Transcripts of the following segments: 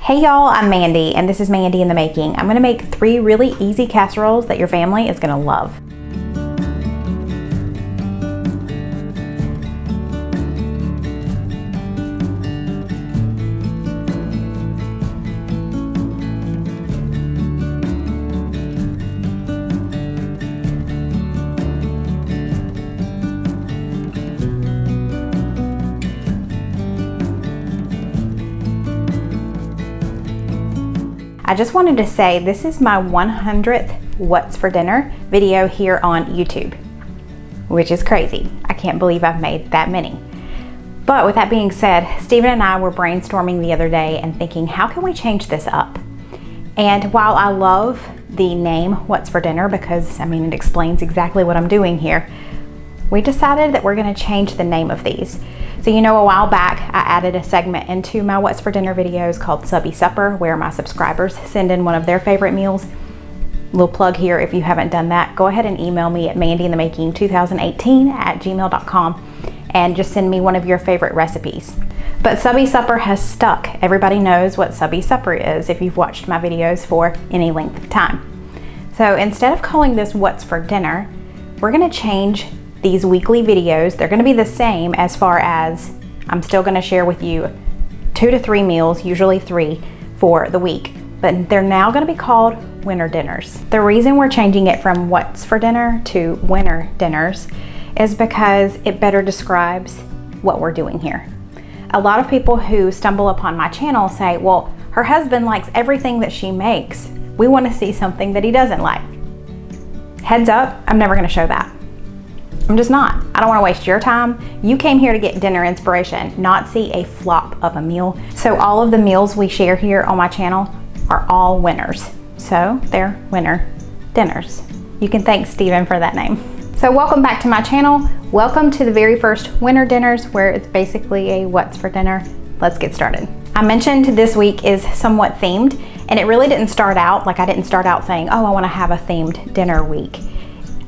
Hey y'all, I'm Mandy and this is Mandy in the Making. I'm gonna make 3 really easy casseroles that your family is gonna love. I just wanted to say this is my 100th What's for Dinner video here on YouTube, which is crazy. I can't believe I've made that many. But with that being said, Steven and I were brainstorming the other day and thinking, how can we change this up? And while I love the name What's for Dinner because, I mean, it explains exactly what I'm doing here, we decided that we're gonna change the name of these. So you know, a while back, I added a segment into my What's for Dinner videos called Subbie Supper, where my subscribers send in one of their favorite meals. Little plug here, if you haven't done that, go ahead and email me at mandyinthemaking2018@gmail.com and just send me one of your favorite recipes. But Subbie Supper has stuck. Everybody knows what Subbie Supper is if you've watched my videos for any length of time. So instead of calling this What's for Dinner, we're gonna change these weekly videos. They're gonna be the same as far as I'm still gonna share with you 2 to 3 meals, usually 3 for the week, but they're now gonna be called Winter Dinners. The reason we're changing it from What's for Dinner to Winter Dinners is because it better describes what we're doing here. A lot of people who stumble upon my channel say, well, her husband likes everything that she makes. We wanna see something that he doesn't like. Heads up, I'm never gonna show that. I'm just not. I don't want to waste your time. You came here to get dinner inspiration, not see a flop of a meal. So all of the meals we share here on my channel are all winners. So they're winter dinners. You can thank Steven for that name. So welcome back to my channel. Welcome to the very first Winter Dinners, where it's basically a What's for Dinner. Let's get started. I mentioned this week is somewhat themed, and it really didn't start out, like I didn't start out saying, oh, I want to have a themed dinner week.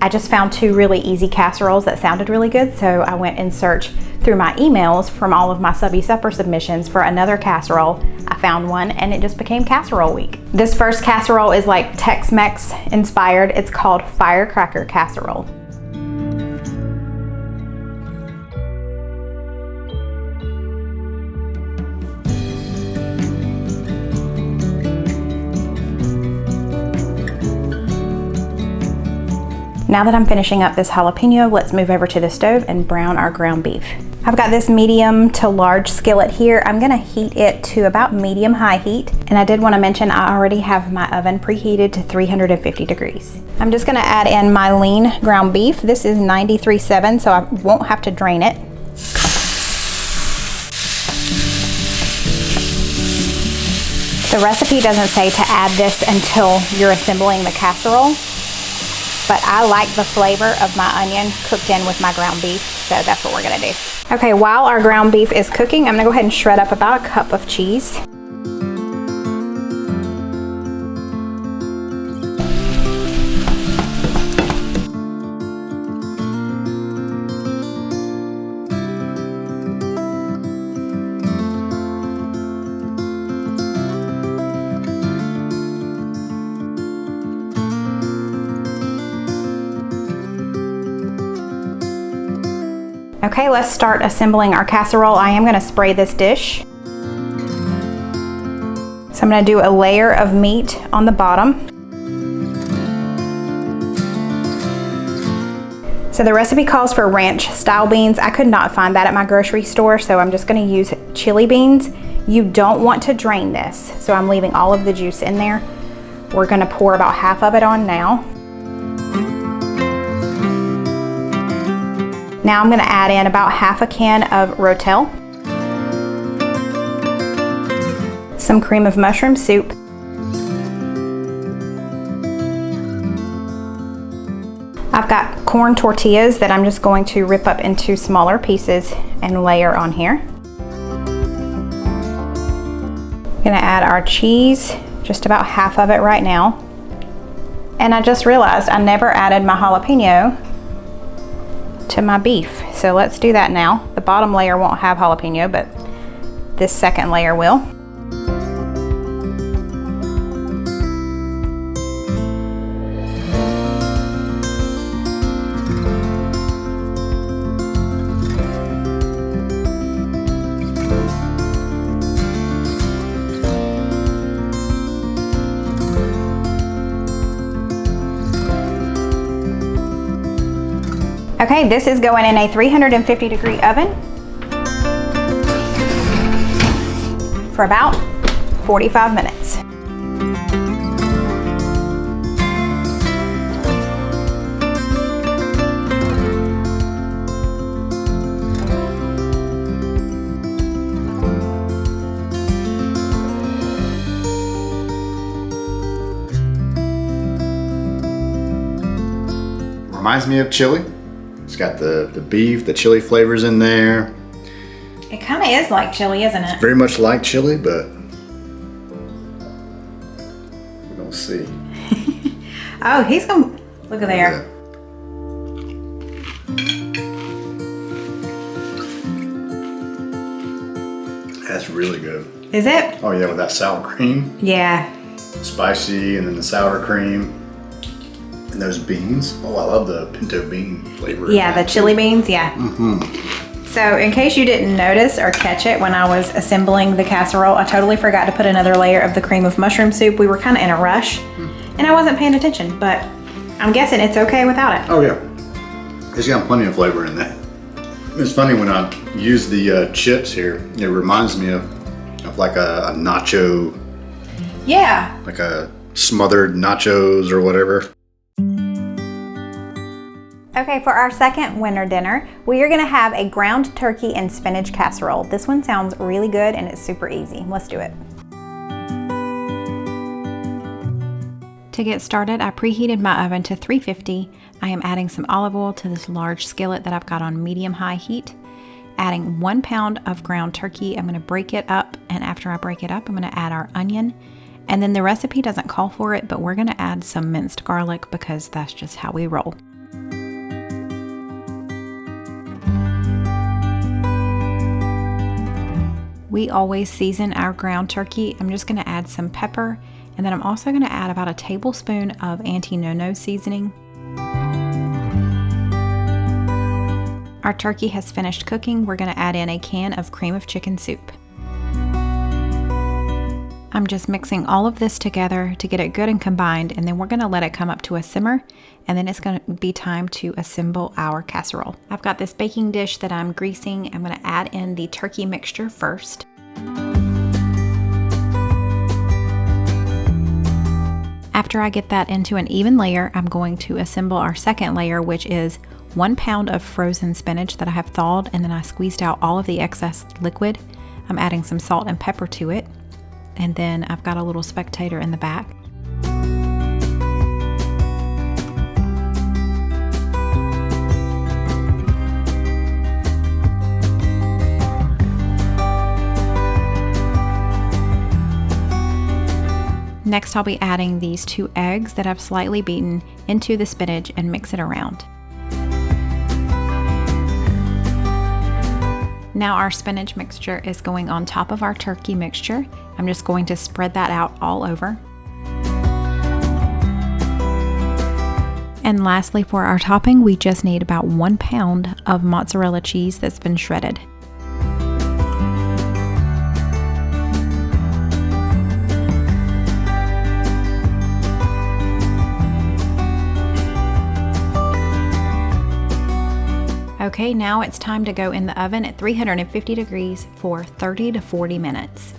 I just found 2 really easy casseroles that sounded really good, so I went and searched through my emails from all of my Subbie Supper submissions for another casserole. I found one and it just became Casserole Week. This first casserole is like Tex-Mex inspired. It's called Firecracker Casserole. Now that I'm finishing up this jalapeno, let's move over to the stove and brown our ground beef. I've got this medium to large skillet here. I'm gonna heat it to about medium-high heat. And I did wanna mention I already have my oven preheated to 350 degrees. I'm just gonna add in my lean ground beef. This is 93.7, so I won't have to drain it. The recipe doesn't say to add this until you're assembling the casserole, but I like the flavor of my onion cooked in with my ground beef, so that's what we're gonna do. Okay, while our ground beef is cooking, I'm gonna go ahead and shred up about a cup of cheese. Okay, let's start assembling our casserole. I am gonna spray this dish. So I'm gonna do a layer of meat on the bottom. So the recipe calls for ranch style beans. I could not find that at my grocery store, so I'm just gonna use chili beans. You don't want to drain this, so I'm leaving all of the juice in there. We're gonna pour about half of it on now. Now I'm gonna add in about half a can of Rotel, some cream of mushroom soup, I've got corn tortillas that I'm just going to rip up into smaller pieces and layer on here. I'm gonna add our cheese, just about half of it right now. And I just realized I never added my jalapeno to my beef. So let's do that now. The bottom layer won't have jalapeno, but this second layer will. Okay, this is going in a 350-degree oven for about 45 minutes. Reminds me of chili. It's got the beef, the chili flavors in there. It kind of is like chili, isn't it? Very much like chili, but we're gonna see. Oh, he's gonna, look at there. That's really good. Is it? Oh yeah, with that sour cream. Yeah. Spicy, and then the sour cream. And those beans. Oh, I love the pinto bean flavor. Yeah, the chili beans, yeah. So in case you didn't notice or catch it when I was assembling the casserole, I totally forgot to put another layer of the cream of mushroom soup. We were kind of in a rush and I wasn't paying attention, but I'm guessing it's okay without it. Oh yeah. It's got plenty of flavor in that. It's funny when I use the chips here, it reminds me of like a nacho. Yeah. Like a smothered nachos or whatever. Okay, for our second winter dinner, we are gonna have a ground turkey and spinach casserole. This one sounds really good and it's super easy. Let's do it. To get started, I preheated my oven to 350. I am adding some olive oil to this large skillet that I've got on medium-high heat. Adding 1 pound of ground turkey. I'm gonna break it up, and after I break it up, I'm gonna add our onion. And then the recipe doesn't call for it, but we're gonna add some minced garlic because that's just how we roll. We always season our ground turkey. I'm just gonna add some pepper, and then I'm also gonna add about a tablespoon of anti-no-no seasoning. Our turkey has finished cooking. We're gonna add in a can of cream of chicken soup. I'm just mixing all of this together to get it good and combined, and then we're gonna let it come up to a simmer, and then it's gonna be time to assemble our casserole. I've got this baking dish that I'm greasing. I'm gonna add in the turkey mixture first. After I get that into an even layer, I'm going to assemble our second layer, which is 1 pound of frozen spinach that I have thawed, and then I squeezed out all of the excess liquid. I'm adding some salt and pepper to it. And then I've got a little spectator in the back. Next, I'll be adding these 2 eggs that I've slightly beaten into the spinach and mix it around. Now our spinach mixture is going on top of our turkey mixture. I'm just going to spread that out all over. And lastly, for our topping, we just need about 1 pound of mozzarella cheese that's been shredded. Okay, now it's time to go in the oven at 350 degrees for 30 to 40 minutes.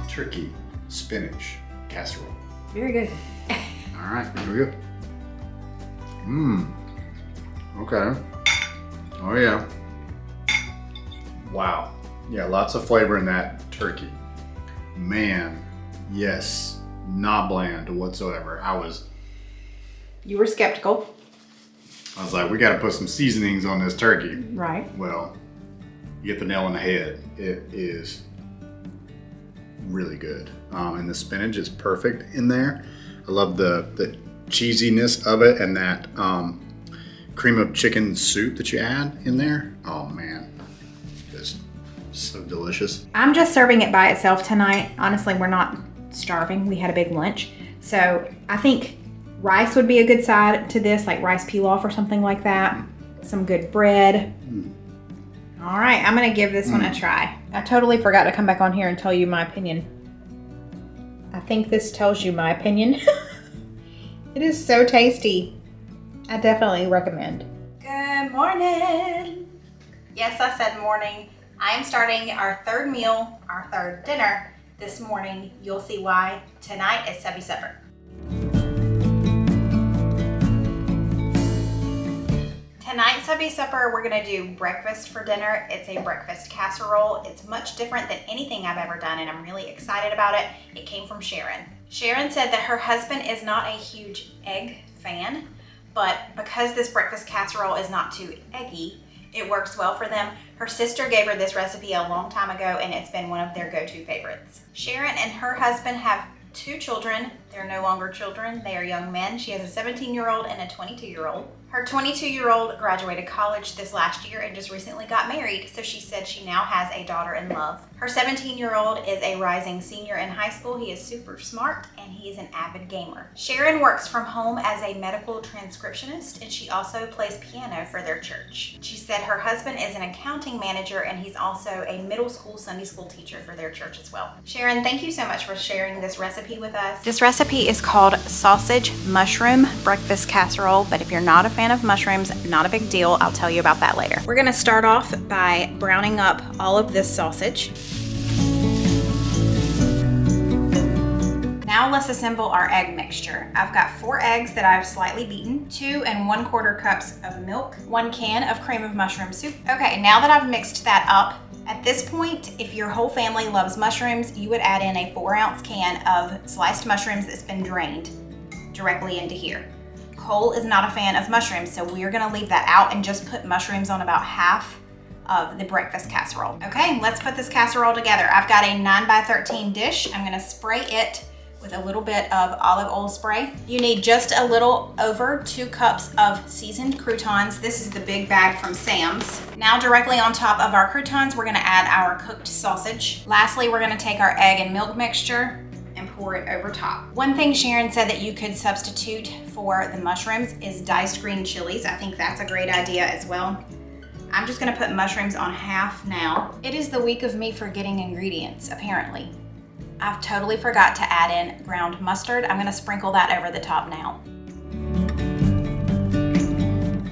Turkey spinach casserole. Very good. All right, here we go. Okay. Oh yeah. Wow. Yeah, lots of flavor in that turkey. Man, yes, not bland whatsoever. You were skeptical. I was like, we got to put some seasonings on this turkey. Right. Well, you get the nail on the head. It is really good. And the spinach is perfect in there. I love the cheesiness of it, and that cream of chicken soup that you add in there. Oh man, just so delicious. I'm just serving it by itself tonight. Honestly, we're not starving. We had a big lunch. So I think rice would be a good side to this, like rice pilaf or something like that. Some good bread. All right, I'm gonna give this one a try. I totally forgot to come back on here and tell you my opinion. I think this tells you my opinion. It is so tasty. I definitely recommend. Good morning. Yes, I said morning. I am starting our third meal, our third dinner this morning. You'll see why. Tonight is Subbie supper. Tonight's Subbie supper, we're gonna do breakfast for dinner. It's a breakfast casserole. It's much different than anything I've ever done, and I'm really excited about it. It came from Sharon. Sharon said that her husband is not a huge egg fan, but because this breakfast casserole is not too eggy, it works well for them. Her sister gave her this recipe a long time ago, and it's been one of their go-to favorites. Sharon and her husband have 2 children. They're no longer children, they are young men. She has a 17-year-old and a 22-year-old. Her 22-year-old graduated college this last year and just recently got married, so she said she now has a daughter in love. Her 17-year-old is a rising senior in high school. He is super smart and he is an avid gamer. Sharon works from home as a medical transcriptionist, and she also plays piano for their church. She said her husband is an accounting manager and he's also a middle school Sunday school teacher for their church as well. Sharon, thank you so much for sharing this recipe with us. This recipe is called sausage mushroom breakfast casserole, but if you're not a fan of mushrooms, not a big deal. I'll tell you about that later. We're gonna start off by browning up all of this sausage. Now let's assemble our egg mixture. I've got 4 eggs that I've slightly beaten, 2 1/4 cups of milk, 1 can of cream of mushroom soup. Okay, now that I've mixed that up, at this point, if your whole family loves mushrooms, you would add in a 4-ounce can of sliced mushrooms that's been drained directly into here. Cole is not a fan of mushrooms, so we're gonna leave that out and just put mushrooms on about half of the breakfast casserole. Okay, let's put this casserole together. I've got a 9x13 dish. I'm gonna spray it with a little bit of olive oil spray. You need just a little over 2 cups of seasoned croutons. This is the big bag from Sam's. Now directly on top of our croutons, we're gonna add our cooked sausage. Lastly, we're gonna take our egg and milk mixture and pour it over top. One thing Sharon said that you could substitute for the mushrooms is diced green chilies. I think that's a great idea as well. I'm just gonna put mushrooms on half now. It is the week of me forgetting ingredients, apparently. I've totally forgot to add in ground mustard. I'm gonna sprinkle that over the top now.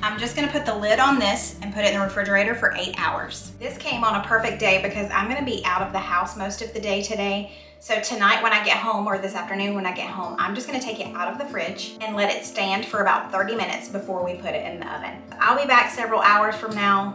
I'm just gonna put the lid on this and put it in the refrigerator for 8 hours. This came on a perfect day because I'm gonna be out of the house most of the day today. So tonight when I get home, or this afternoon when I get home, I'm just gonna take it out of the fridge and let it stand for about 30 minutes before we put it in the oven. I'll be back several hours from now,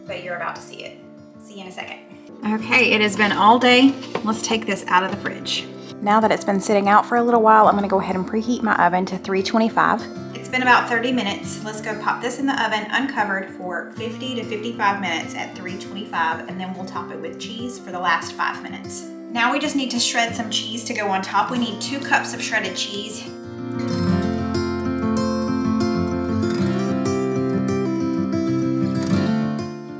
but you're about to see it. See you in a second. Okay, it has been all day. Let's take this out of the fridge. Now that it's been sitting out for a little while, I'm gonna go ahead and preheat my oven to 325. It's been about 30 minutes. Let's go pop this in the oven uncovered for 50 to 55 minutes at 325, and then we'll top it with cheese for the last 5 minutes. Now we just need to shred some cheese to go on top. We need 2 cups of shredded cheese.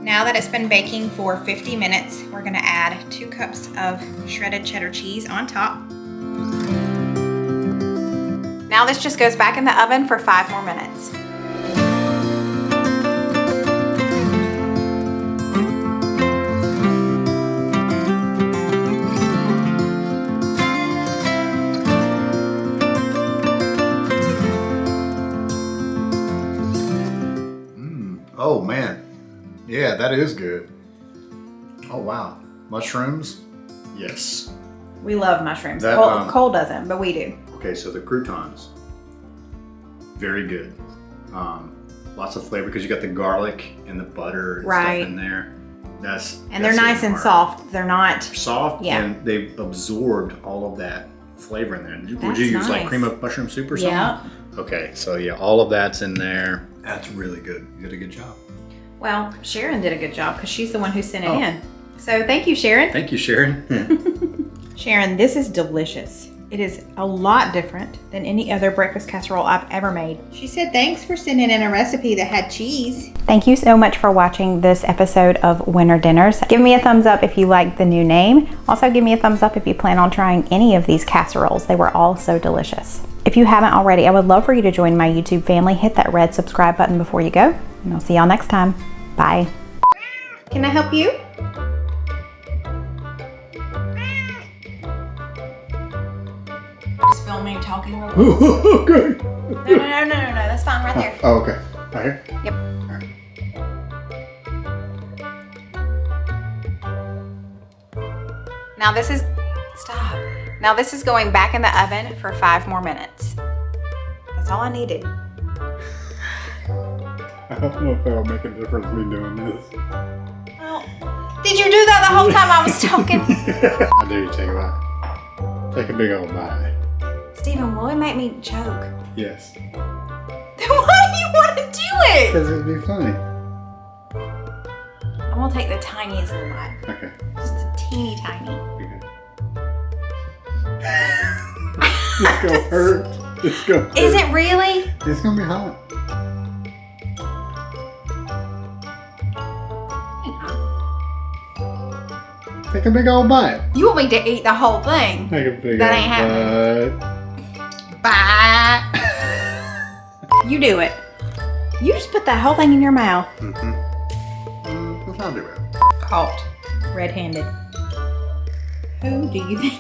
Now that it's been baking for 50 minutes, we're gonna add 2 cups of shredded cheddar cheese on top. Now this just goes back in the oven for 5 more minutes. Oh man, yeah, that is good. Oh wow, mushrooms, yes. We love mushrooms. That, Cole doesn't, but we do. Okay, so the croutons, very good. Lots of flavor because you got the garlic and the butter and stuff in there. And they're nice and soft. They're not soft, and they've absorbed all of that flavor in there. Would you use like cream of mushroom soup or something? Yeah. Okay, so yeah, all of that's in there. That's really good. You did a good job. Well, Sharon did a good job because she's the one who sent it in. So thank you, Sharon. Thank you, Sharon. Sharon, this is delicious. It is a lot different than any other breakfast casserole I've ever made. She said thanks for sending in a recipe that had cheese. Thank you so much for watching this episode of Winter Dinners. Give me a thumbs up if you like the new name. Also give me a thumbs up if you plan on trying any of these casseroles. They were all so delicious. If you haven't already, I would love for you to join my YouTube family. Hit that red subscribe button before you go, and I'll see y'all next time. Bye. Can I help you? Just film me talking real quick. Okay. No, that's fine right there. Oh, okay. Right here? Yep. Now this is, stop. Now this is going back in the oven for 5 more minutes. That's all I needed. I don't know if that'll make a difference me doing this. Well, did you do that the whole time I was talking? I dare you take a bite. Take a big old bite. Stephen, will it make me choke? Yes. Then why do you want to do it? Because it'd be funny. I'm gonna take the tiniest little bite. Okay. Just a teeny tiny. Okay. It's gonna hurt. It's gonna hurt. Is it really? It's gonna be hot. Take a big old bite. You want me to eat the whole thing? Take a big That old ain't happening. bite. Bye. You do it. You just put that whole thing in your mouth. Let's not do it. Caught red-handed. Who do you think?